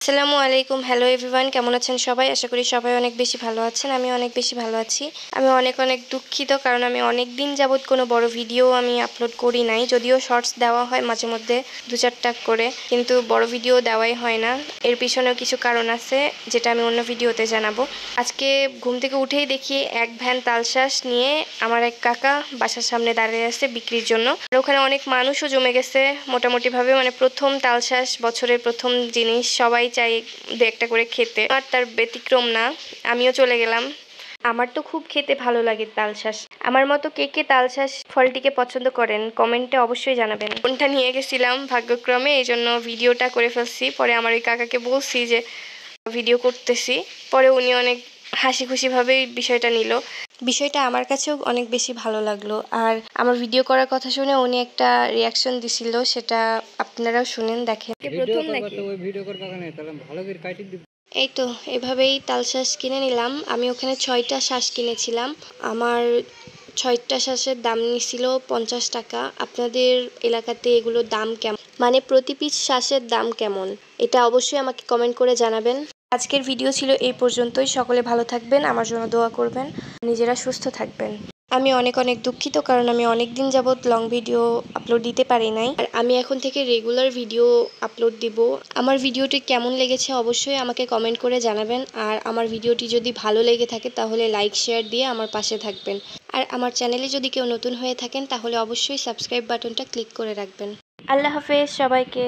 আসসালামু আলাইকুম। Hello everyone, কেমন আছেন সবাই? আশা করি সবাই অনেক বেশি ভালো আছেন। আমি অনেক বেশি ভালো আছি। আমি অনেক অনেক দুঃখিত, কারণ আমি অনেক দিন যাবৎ কোনো বড় ভিডিও আমি আপলোড করি নাই। যদিও শর্টস দেওয়া হয় মাঝে মধ্যে 2-4টা করে, কিন্তু বড় ভিডিও দেওয়াই হয় না। এর পিছনেও কিছু কারণ আছে, যেটা আমি অন্য ভিডিওতে জানাবো। আজকে ঘুম থেকে উঠেই দেখি এক ভ্যান তালশাঁস নিয়ে আমার এক কাকা বাসার সামনে দাঁড়িয়ে আছে বিক্রির জন্য। আর ওখানে অনেক মানুষও জমে গেছে মোটামুটিভাবে। মানে প্রথম তালশাঁস, বছরের প্রথম জিনিস, সবাই চাই দু একটা করে খেতে। আর তার ব্যতিক্রম না, আমিও চলে গেলাম। আমার তো খুব খেতে ভালো লাগে তালশাঁস। আমার মতো কে কে তালশাঁস ফলটিকে পছন্দ করেন কমেন্টে অবশ্যই জানাবেন। কোনটা নিয়ে গেছিলাম ভাগ্যক্রমে, এই জন্য ভিডিওটা করে ফেলছি। পরে আমার ওই কাকাকে বলছি যে ভিডিও করতেছি, পরে উনি অনেক হাসি খুশিভাবেই বিষয়টা নিল। বিষয়টা আমার কাছেও অনেক বেশি ভালো লাগলো। আর আমার ভিডিও করার কথা শুনে উনি একটা রিয়াকশন দিছিল, সেটা আপনারাও শুনেন, দেখেন। এই তো এভাবেই তালশাঁস কিনে নিলাম। আমি ওখানে 6টা শাঁস কিনেছিলাম। আমার 6টা শাঁসের দাম নিছিল 50 টাকা। আপনাদের এলাকাতে এগুলোর দাম কেমন, মানে প্রতি পিস শাঁসের দাম কেমন, এটা অবশ্যই আমাকে কমেন্ট করে জানাবেন। আজকের ভিডিও ছিল এই পর্যন্তই। সকলে ভালো থাকবেন, আমার জন্য দোয়া করবেন, নিজেরা সুস্থ থাকবেন। আমি অনেক অনেক দুঃখিত, কারণ আমি অনেক দিন যাবৎ লং ভিডিও আপলোড দিতে পারি নাই। আর আমি এখন থেকে রেগুলার ভিডিও আপলোড দিব। আমার ভিডিওটি কেমন লেগেছে অবশ্যই আমাকে কমেন্ট করে জানাবেন। আর আমার ভিডিওটি যদি ভালো লেগে থাকে তাহলে লাইক শেয়ার দিয়ে আমার পাশে থাকবেন। আর আমার চ্যানেলে যদি কেউ নতুন হয়ে থাকেন তাহলে অবশ্যই সাবস্ক্রাইব বাটনটা ক্লিক করে রাখবেন। আল্লাহ হাফেজ সবাইকে।